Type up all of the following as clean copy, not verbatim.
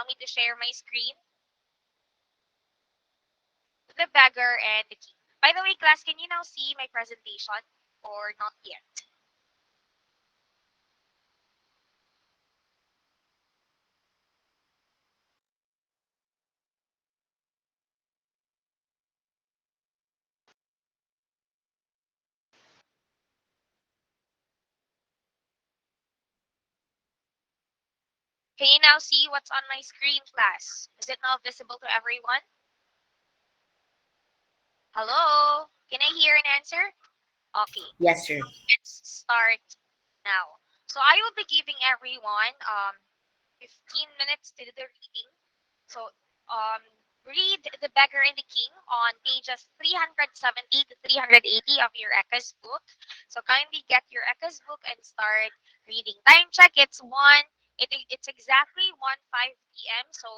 allow me to share my screen? The beggar and the king. By the way, class, can you now see my presentation or not yet? Can you now see what's on my screen, class? Is it now visible to everyone? Hello? Can I hear an answer? Okay, Yes, sir. let's start now. So I will be giving everyone 15 minutes to do the reading. So um, read The Beggar and the King on pages 370 to 380 of your ECAS book. So kindly get your ECAS book and start reading. Time check, it's exactly 1:05 p.m. So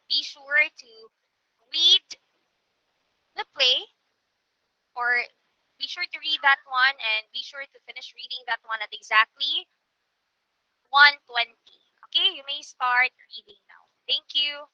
be sure to read the play, or be sure to read that one and be sure to finish reading that one at exactly 1:20. Okay, you may start reading now. Thank you.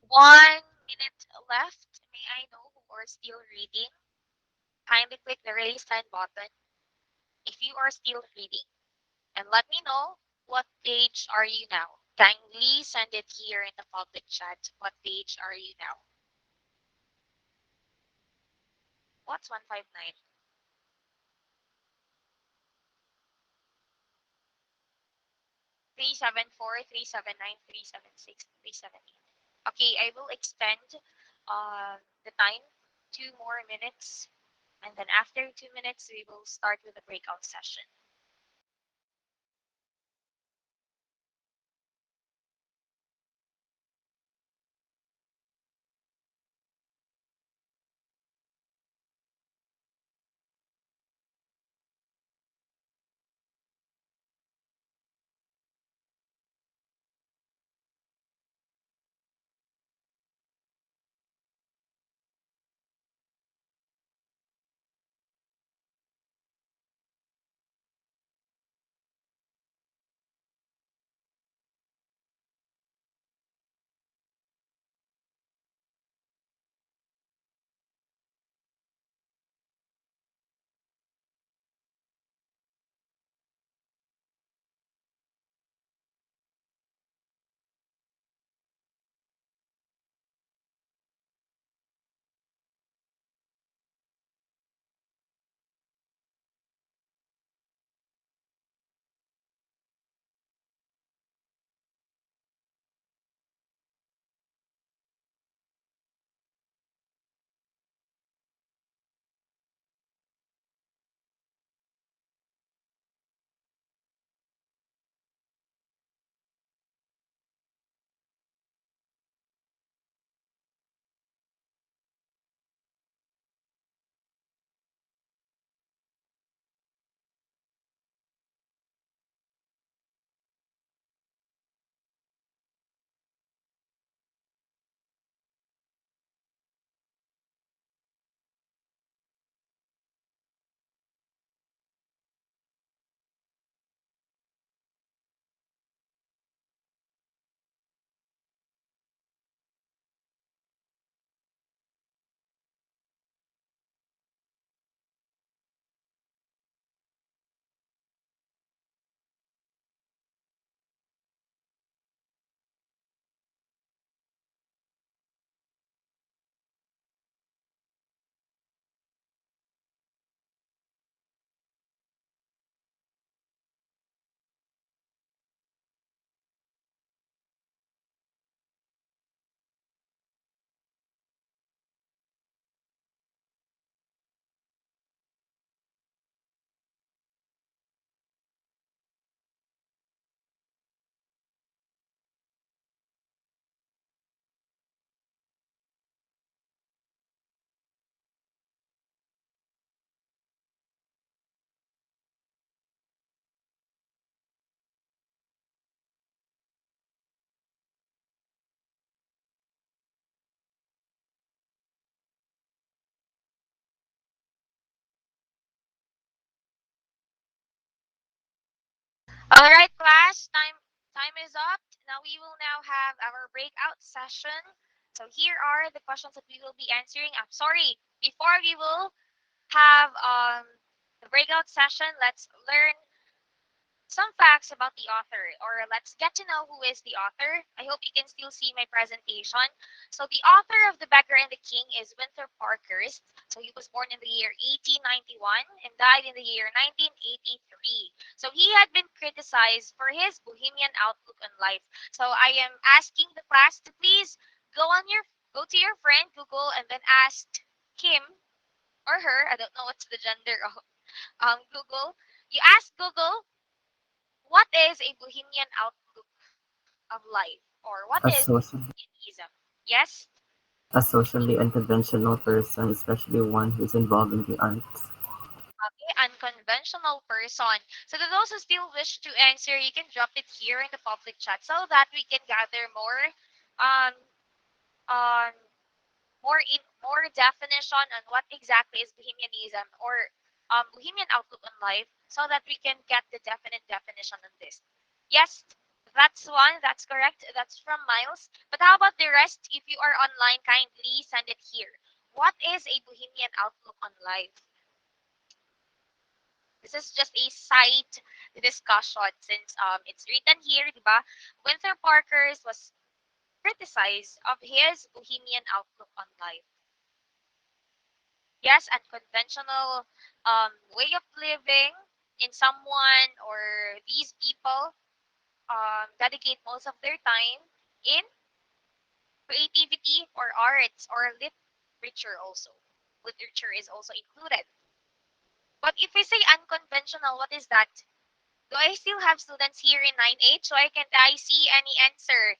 1 minute left. May I know who are still reading? Kindly click the release sign button if you are still reading. And let me know what page are you now. Kindly send it here in the public chat. What page are you now? What's 159? 374, 379, 376, 378. Okay, I will extend the time 2 more minutes. And then after 2 minutes, we will start with the breakout session. All right, class, time is up. Now we will now have our breakout session. So here are the questions that we will be answering. I'm sorry, before we will have the breakout session, let's learn some facts about the author, or let's get to know who is the author. I hope you can still see my presentation. So the author of The Beggar and the King is Winthrop Parkhurst. So he was born in the year 1891 and died in the year 1983. So he had been criticized for his bohemian outlook on life. So I am asking the class to please go to your friend Google and then ask him or her. I don't know what's the gender of Google. You ask Google, what is a bohemian outlook of life? Or what A is social, bohemianism? Yes? a socially unconventional person, especially one who's involved in the arts. Okay, unconventional person. So to those who still wish to answer, you can drop it here in the public chat so that we can gather more um on more definition on what exactly is bohemianism or bohemian outlook on life so that we can get the definite definition on this. Yes, That's one. That's correct. That's from Miles. But how about the rest? If you are online, kindly send it here. What is a bohemian outlook on life? This is just a side discussion since it's written here, diba? Winthrop Parker's was criticized of his bohemian outlook on life. Yes, unconventional way of living in someone or these people dedicate most of their time in creativity or arts or literature also. Literature is also included. But if we say unconventional, what is that? Do I still have students here in 9H? Why can't I see any answer?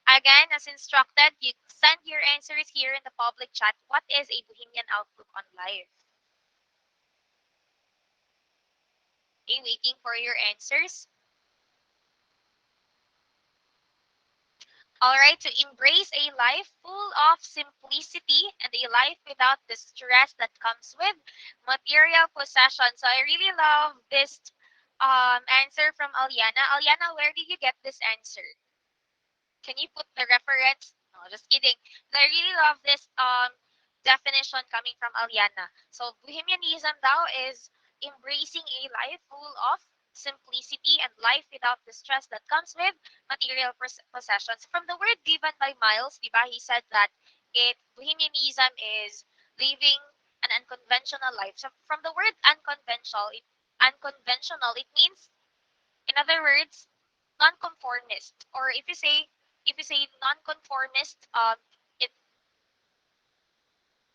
Again, as instructed, you send your answers here in the public chat. What is a bohemian outlook on life? Okay, waiting for your answers. All right, to embrace a life full of simplicity and a life without the stress that comes with material possession. So I really love this answer from Aliana. Aliana, where did you get this answer? Can you put the reference? No, just kidding. I really love this definition coming from Aliana. So bohemianism now is embracing a life full of simplicity and life without the stress that comes with material possessions. From the word given by Miles, diba, he said that bohemianism is living an unconventional life. So from the word unconventional, it means, in other words, nonconformist. Or if you say nonconformist, it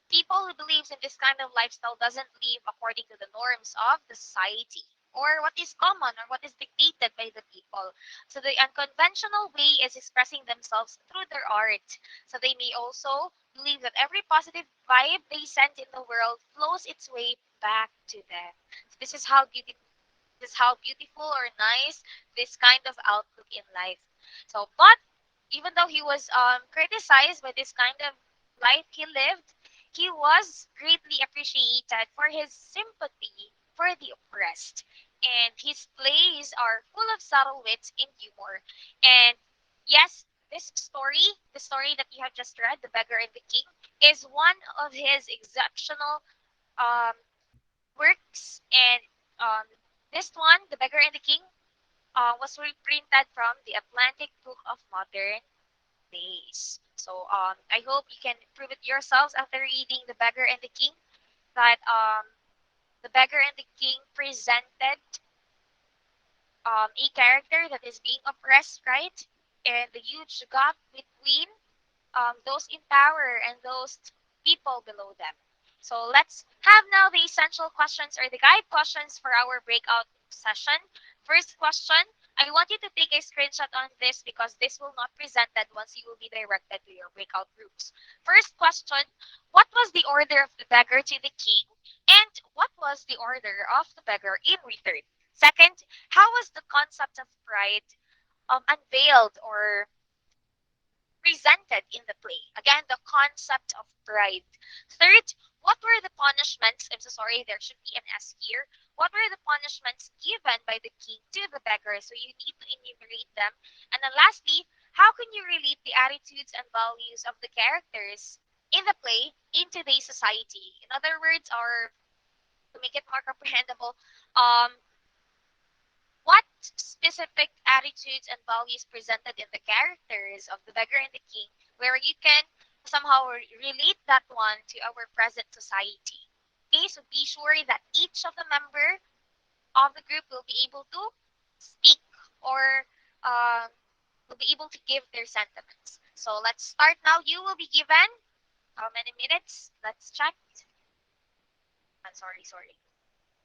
people who believes in this kind of lifestyle doesn't live according to the norms of the society or what is common or what is dictated by the people. So the unconventional way is expressing themselves through their art. So they may also believe that every positive vibe they send in the world flows its way back to them. So this is how beautiful or nice this kind of outlook in life. So, but even though he was criticized by this kind of life he lived, he was greatly appreciated for his sympathy for the oppressed. And his plays are full of subtle wits and humor. And yes, the story that you have just read, The Beggar and the King, is one of his exceptional um, works. And um, this one, The Beggar and the King, was reprinted from the Atlantic Book of Modern Days. So I hope you can prove it yourselves after reading The Beggar and the King that The Beggar and the King presented a character that is being oppressed, right? And the huge gap between those in power and those people below them. So let's have now the essential questions or the guide questions for our breakout session. First question, I want you to take a screenshot on this because this will not presented once you will be directed to your breakout groups. First question, what was the order of the beggar to the king? And what was the order of the beggar in return? Second, how was the concept of pride unveiled or presented in the play. Again, the concept of pride. Third, what were the punishments? I'm so sorry, there should be an S here. What were the punishments given by the king to the beggar? So you need to enumerate them. And then lastly, how can you relate the attitudes and values of the characters in the play in today's society? In other words, or to make it more comprehensible, um, what specific attitudes and values presented in the characters of the beggar and the king, where you can somehow relate that one to our present society. Okay, so be sure that each of the member of the group will be able to speak or will be able to give their sentiments. So let's start now. You will be given how many minutes? Let's check. I'm sorry.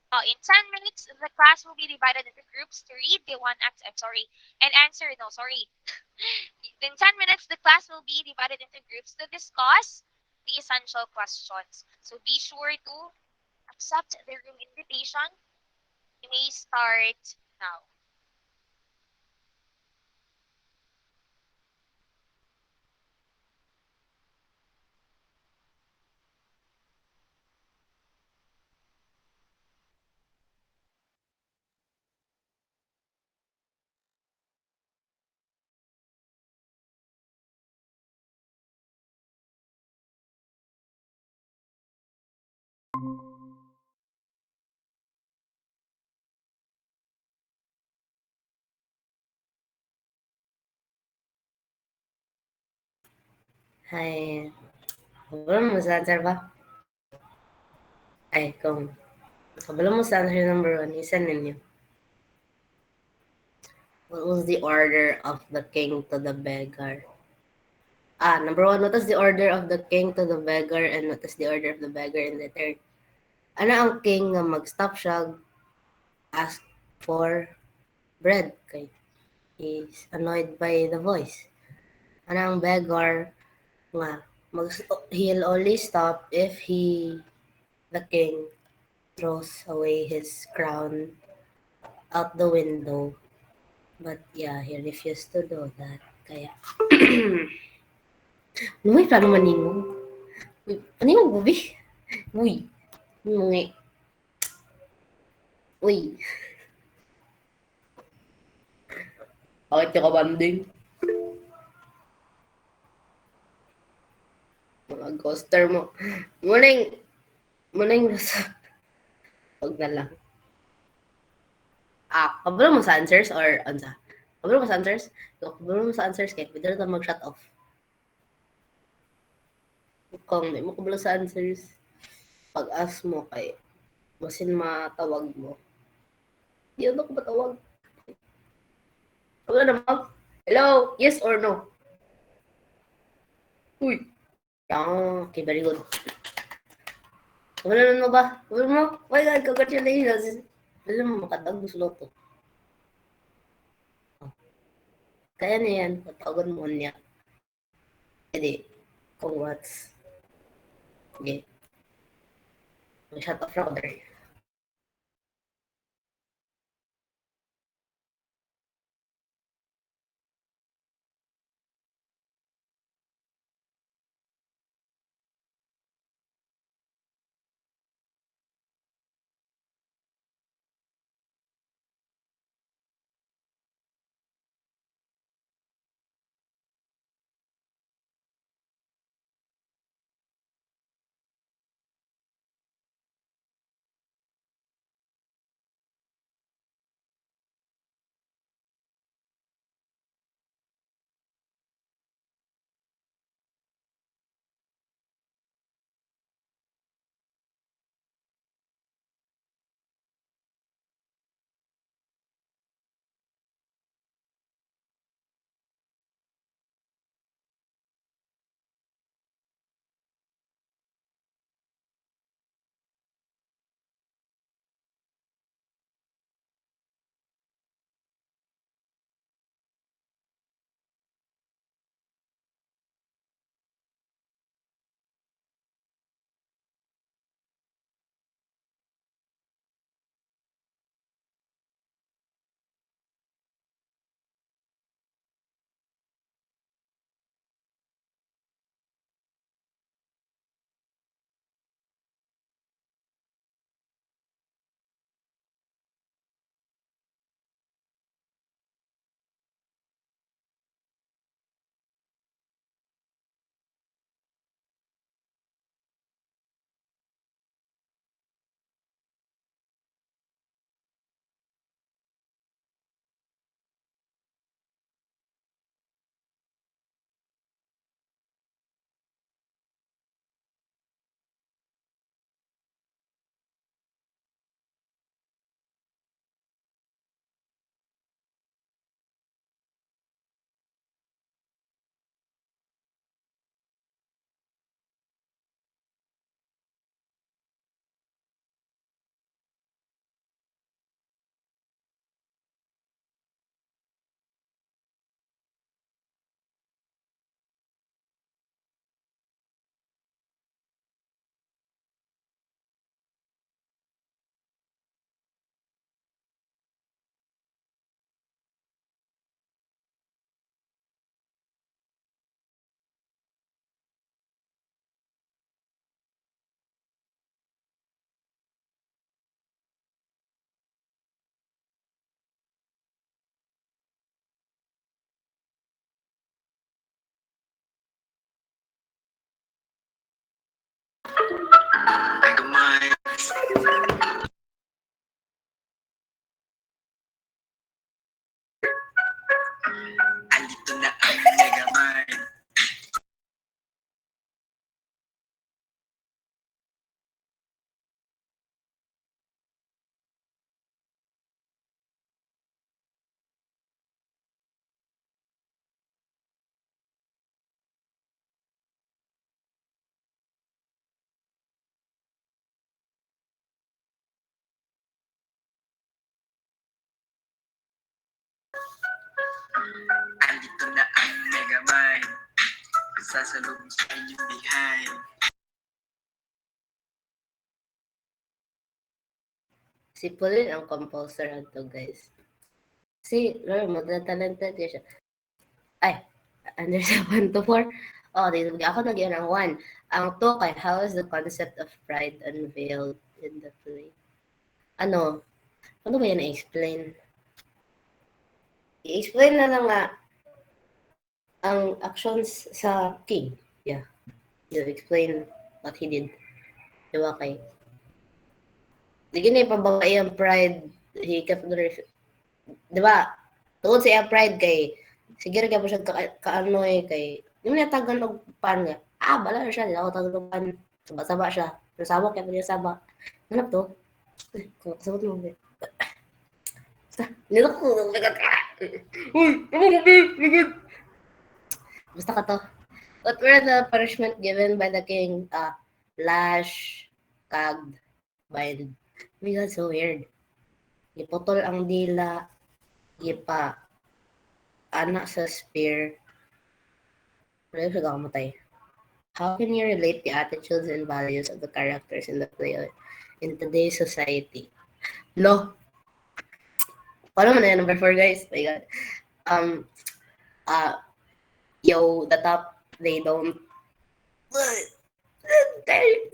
In 10 minutes, the class will be divided into groups to read the one act, I'm sorry, and answer, no, sorry. In 10 minutes, the class will be divided into groups to discuss the essential questions. So be sure to accept the room invitation. You may start now. Ay, kabalo mo sa answer ba? Ay, kung kabalo mo sa answer number one, isa ninyo. What was the order of the king to the beggar? Number one, what is the order of the king to the beggar and what is the order of the beggar in the third? Ano ang king nga mag-stop siya, ask for bread kay is annoyed by the voice. Ano ang beggar nga he'll only stop if the king throws away his crown out the window. But yeah, he refused to do that. Kaya, may plano manimo. Ano yung bubi? Uy, ngungi. Uy, bakit ka kabanding? Mga ghoster mo. Muning nasa. Huwag na lang. Kabalo mo sa answers or ansa? Kabalo mo sa answers? Kabalo mo sa answers kaya pwede na mag-shut off. Kung may mo kabalo sa answers, pag-ask mo kay masin matawag mo. Di ano ko matawag? Kabalo na mo? Hello? Yes or no? Uy. Okay, very good. Kabalo na mo ba? Kabalo mo? Oh my God, congratulations. Alam mo, makatagos loto. Kaya na yan, patawagan mo niya. Hindi, congrats. Okay. Shut off router. Andito na ang Megamind, sasalubong sa inyong behind. Si Pauline ang composer ato, guys. Si Lord, magna-talented siya. Ay, under 7 to 4. Oh, dito ako nagyan ang 1. Ang 2 kay how is the concept of pride unveiled in the play? Ano? Ano ba yan i-explain? I-explain na lang nga ang actions sa king. Yeah. You explain what he did. Diba kay? Di gini pababae ang pride. He kept the diba? Tungod sa iya pride kay sige ra gyapon siya kaano kay yung natagan og pan nga. Ah, bala na siya, ako tagan og pan. Saba-saba siya. Pero sabak kaya niya saba. Hanap to. Kung sabot mo. Nilok ko. Uy, basta ka to. What were the punishment given by the king? Lash, kagged, bind. Oh my God, so weird. Iputol ang dila, ipa, anak sa spear. Wala siya kakamatay. How can you relate the attitudes and values of the characters in the play in today's society? No. Paano mo na yan, number 4, guys? My God. Yo, the top, they don't.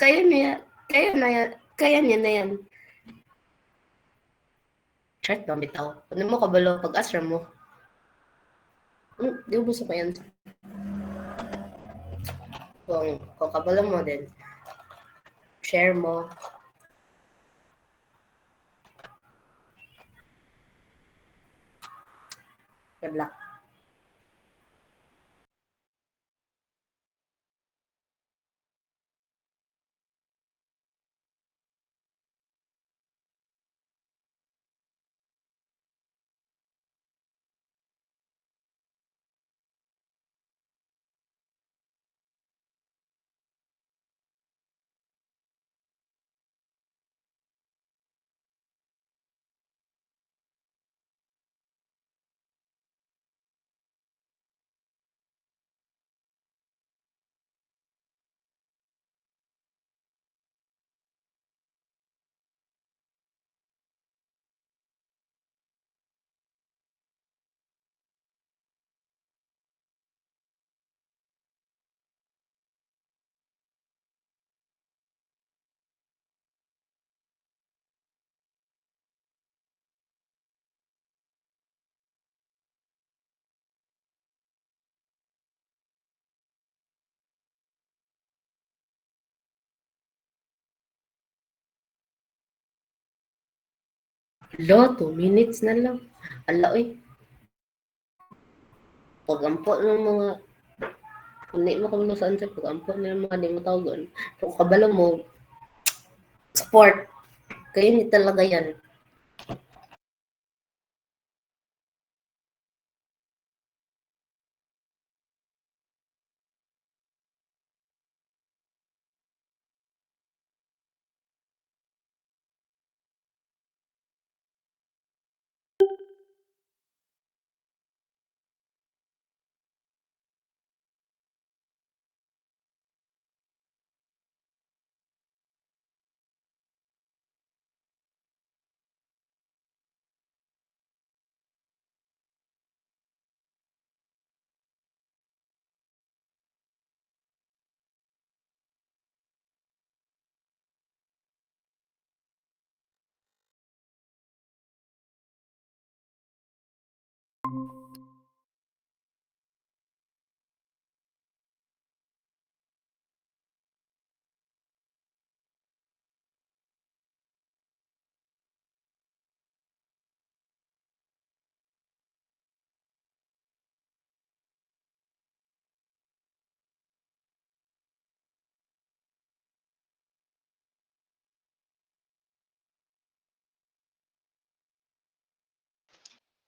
Kaya niya. Kaya niya na yan. Chart ba bitaw? Ano mo kabalo pag-asra mo? Di mo gusto pa yan. Kung kabalo mo din, share mo. Good luck. Lo, 2 minutes na lang. Ala, oy. Pag-ampo ng mga hindi mo kung saan sa pag-ampo ng mga di mo tawagan. Kung kabalo mo, sport. Kayo ni talaga yan.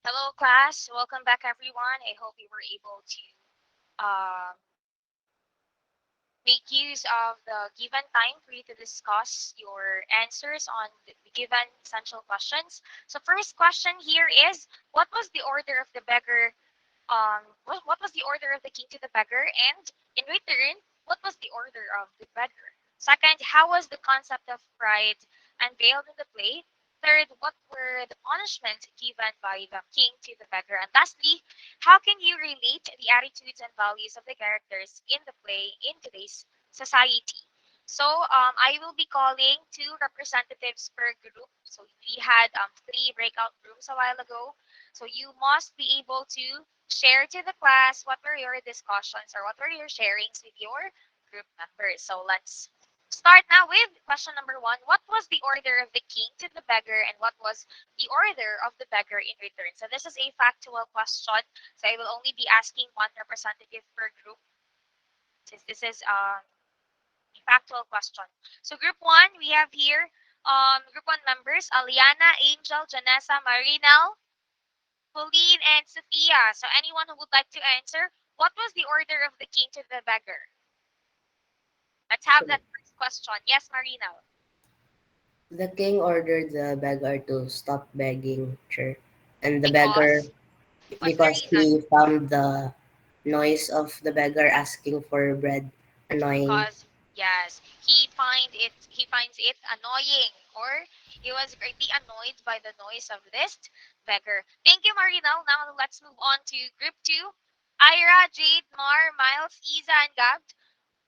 Hello, class. Welcome back, everyone. I hope you were able to make use of the given time for you to discuss your answers on the given essential questions. So, first question here is, what was the order of the beggar What was the order of the king to the beggar, and in return, what was the order of the beggar? Second, how was the concept of pride unveiled in the play? Third, what were the punishments given by the king to the beggar? And lastly, how can you relate the attitudes and values of the characters in the play in today's society? So I will be calling two representatives per group. So we had three breakout rooms a while ago. So you must be able to share to the class what were your discussions or what were your sharings with your group members. So let's start now with question number one. What was the order of the king to the beggar, and what was the order of the beggar in return? So this is a factual question. So I will only be asking one representative per group since this is a factual question. So group one, we have here group one members Aliana, Angel, Janessa, Marinel, Pauline, and Sophia. So anyone who would like to answer, what was the order of the king to the beggar? Let's have that first question. Yes, Marina. The king ordered the beggar to stop begging, sure. And the beggar, Because what's the because reason? he found the noise of the beggar asking for bread annoying. Because yes, he finds it annoying, or he was greatly annoyed by the noise of this beggar. Thank you, Marina. Now let's move on to group two. Ira, Jade, Mar, Miles, Isa, and Gab.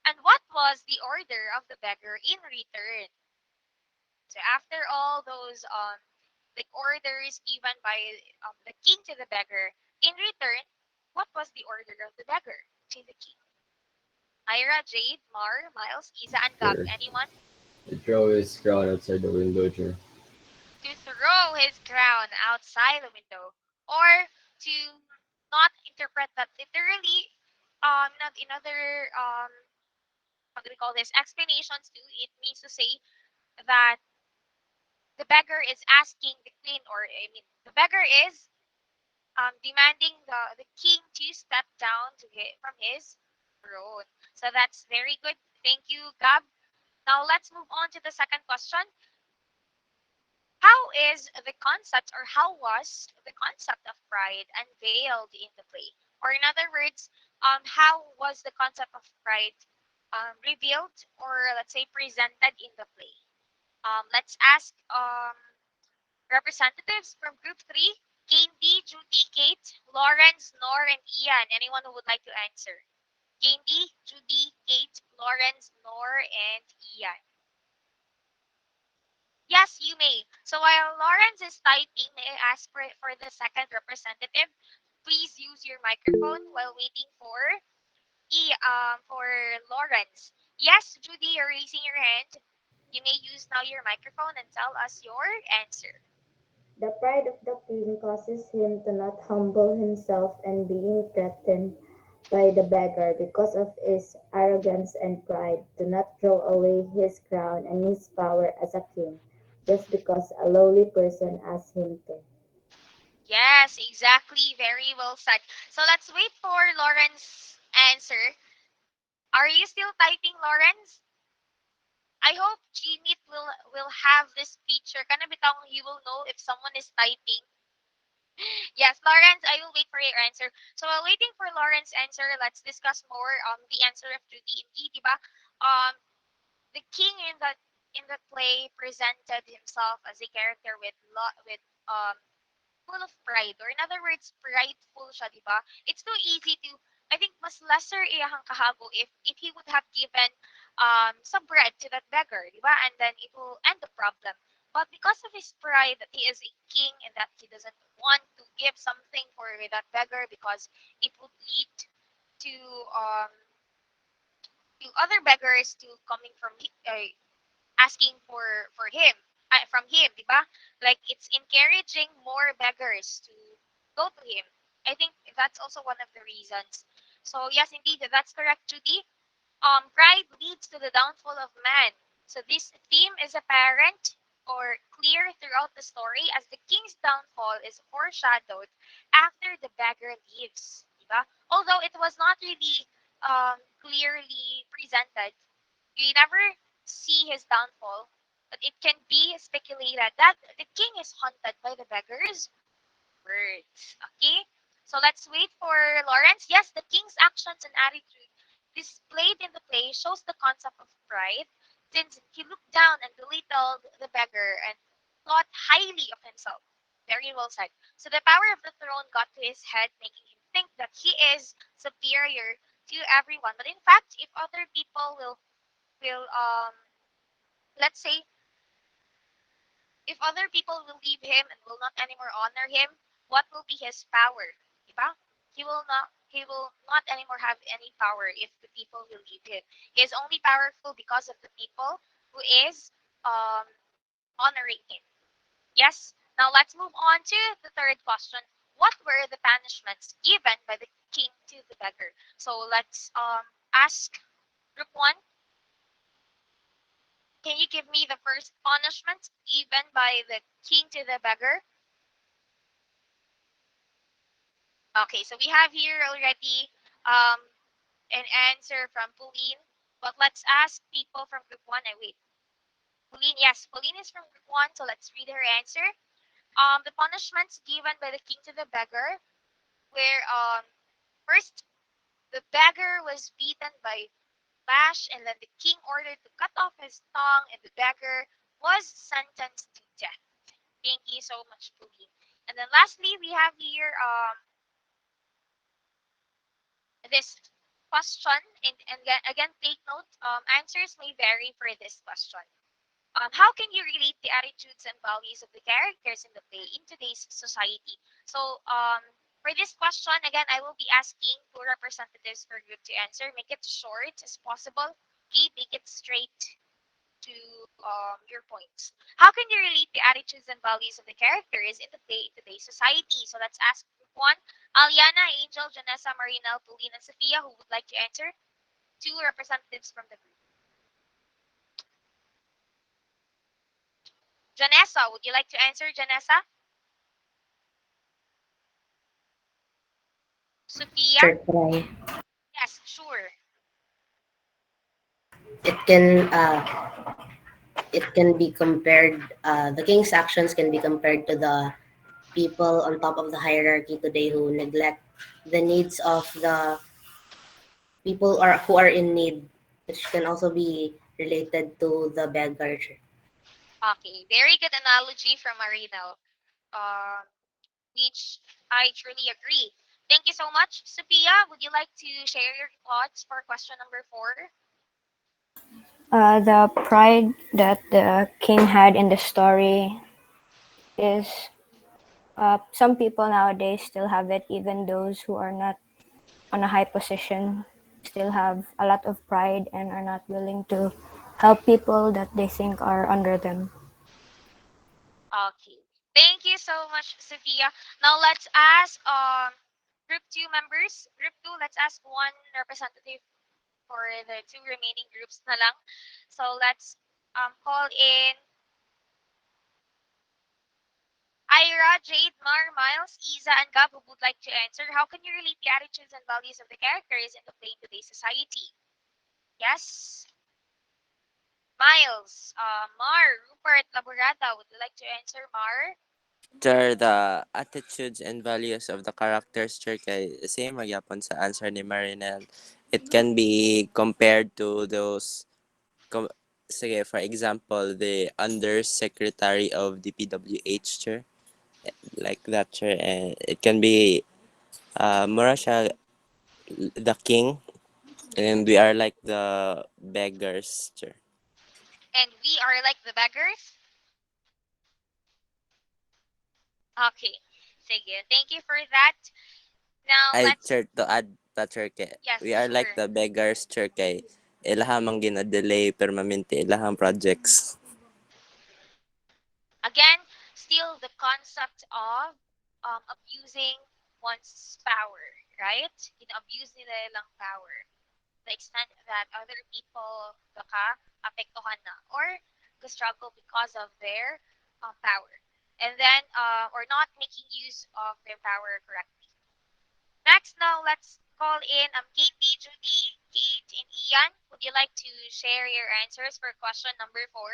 And what was the order of the beggar in return? So after all those like orders given by the king to the beggar, in return, what was the order of the beggar to the king? Ira, Jade, Mar, Miles, Isa, and Gab. Sure. Anyone? He throw his crown outside the window, sure. To throw his crown outside the window, or to not interpret that literally. In other how do we call this explanations too? It means to say that the beggar is asking the queen, or I mean, the beggar is demanding the king to step down from his throne. So that's very good. Thank you, Gab. Now let's move on to the second question. How is the concept, or how was the concept of pride unveiled in the play? Or in other words, how was the concept of pride revealed, or let's say presented in the play? Let's ask representatives from Group 3, Candy, Judy, Kate, Lawrence, Nor, and Ian. Anyone who would like to answer? Candy, Judy, Kate, Lawrence, Nor, and Ian. Yes, you may. So while Lawrence is typing, may I ask for the second representative? Please use your microphone while waiting for Lawrence. Yes, Judy, you're raising your hand. You may use now your microphone and tell us your answer. The pride of the king causes him to not humble himself and being threatened by the beggar because of his arrogance and pride, to not throw away his crown and his power as a king, just because a lowly person asked him to. Yes, exactly. Very well said. So let's wait for Lawrence's answer. Are you still typing, Lawrence? I hope Gmeet will have this feature. Kana bitang you will know if someone is typing. Yes, Lawrence, I will wait for your answer. So while waiting for Lawrence's answer, let's discuss more the answer of Judy. Indeed, diba? Um the king in the play presented himself as a character with full of pride, or in other words, prideful siya, di ba? It's too easy to, I think, mas lesser iyahang kahabo if he would have given some bread to that beggar, di ba? And then it will end the problem. But because of his pride that he is a king and that he doesn't want to give something for that beggar because it would lead to um to other beggars to coming from asking for him from him, di ba? Like it's encouraging more beggars to go to him. I think that's also one of the reasons. So yes, indeed, that's correct, Judy. Pride leads to the downfall of man. So this theme is apparent or clear throughout the story as the king's downfall is foreshadowed after the beggar leaves. Di ba? Although it was not really clearly presented, you never see his downfall, but it can be speculated that the king is haunted by the beggar's words. Okay? So let's wait for Lawrence. Yes, the king's actions and attitude displayed in the play shows the concept of pride, since he looked down and belittled the beggar and thought highly of himself. Very well said. So the power of the throne got to his head, making him think that he is superior to everyone. But in fact, if other people will let's say if other people will leave him and will not anymore honor him, what will be his power? Diba? He will not anymore have any power if the people will leave him. He is only powerful because of the people who is honoring him. Yes. Now let's move on to the third question. What were the punishments given by the king to the beggar? So let's ask group one. Can you give me the first punishment given by the king to the beggar? Okay, so we have here already um, an answer from Pauline, but let's ask people from group one. I wait. Pauline, yes, Pauline is from group one, so let's read her answer. The punishments given by the king to the beggar were first, the beggar was beaten by lash, and then the king ordered to cut off his tongue, and the beggar was sentenced to death. Thank you so much, Pauline. And then lastly, we have here this question, and again, take note, answers may vary for this question. How can you relate the attitudes and values of the characters in the play in today's society? So, for this question, again, I will be asking two representatives per group to answer. Make it short as possible. Okay, make it straight to your points. How can you relate the attitudes and values of the characters in the play in today's society? So let's ask group one. Aliana, Angel, Janessa, Marinel, Pauline, and Sophia, who would like to answer? Two representatives from the group. Janessa, would you like to answer, Janessa? Sophia? Sure, try. Yes, sure. It can be compared. The king's actions can be compared to the people on top of the hierarchy today who neglect the needs of the people who are in need, which can also be related to the beggar. Okay, very good analogy from Marinel, uh, which I truly agree. Thank you so much. Sophia, would you like to share your thoughts for question number 4? The pride that the king had in the story is some people nowadays still have it, even those who are not on a high position still have a lot of pride and are not willing to help people that they think are under them. Okay. Thank you so much, Sophia. Now let's ask group 2 members. Group 2, let's ask one representative for the two remaining groups na lang. So let's call in Ira, Jade, Mar, Miles, Isa, and Gab, who would like to answer. How can you relate the attitudes and values of the characters in the play in today's society? Yes? Miles, Mar, Rupert, Laborada, would you like to answer, Mar? Sir, the attitudes and values of the characters, sir, kay same magyapon sa answer ni Marinel. It can be compared to those, sige, for example, the undersecretary of the PWH, sir. Like that, sir. And it can be, mura siya, the king, and we are like the beggars, sir. And we are like the beggars? Okay. Sige. Thank you for that. Now, I, let's... sir, to add that, sir, kay, Yes, we are like sure. the beggars, sir, kay ilahang mang gina-delay permanente ilahang projects. Again, still the concept of abusing one's power, right? Abuse nila lang power. The extent that other people baka apektuhan na or struggle because of their power. And then, or not making use of their power correctly. Next, now let's call in Katie, Judy, Kate, and Ian. Would you like to share your answers for question number 4?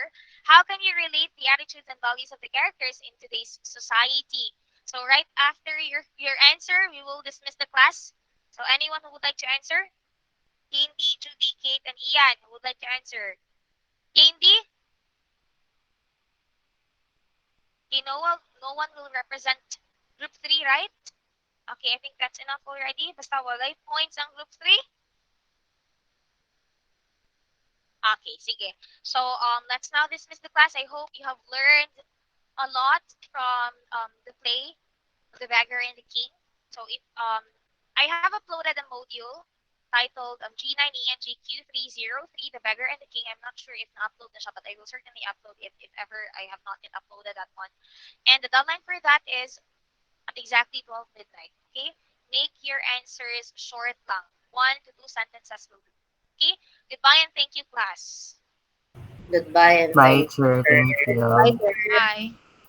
How can you relate the attitudes and values of the characters in today's society? So right after your answer, we will dismiss the class. So anyone who would like to answer? Candy, Judy, Kate, and Ian who would like to answer. Candy? Okay, no one will represent group 3, right? Okay, I think that's enough already. Basta walay points ang group 3. Okay, sige. So let's now dismiss the class. I hope you have learned a lot from the play, The Beggar and the King. So if I have uploaded a module titled G9E and GQ303, The Beggar and the King. I'm not sure if na-upload na siya, but I will certainly upload it if ever I have not yet uploaded that one. And the deadline for that is at exactly 12 midnight. Okay? Make your answers short lang. 1 to 2 sentences will do. Okay? Goodbye and thank you, class. Goodbye and Bye, thank teacher. Thank Bye, you. sir.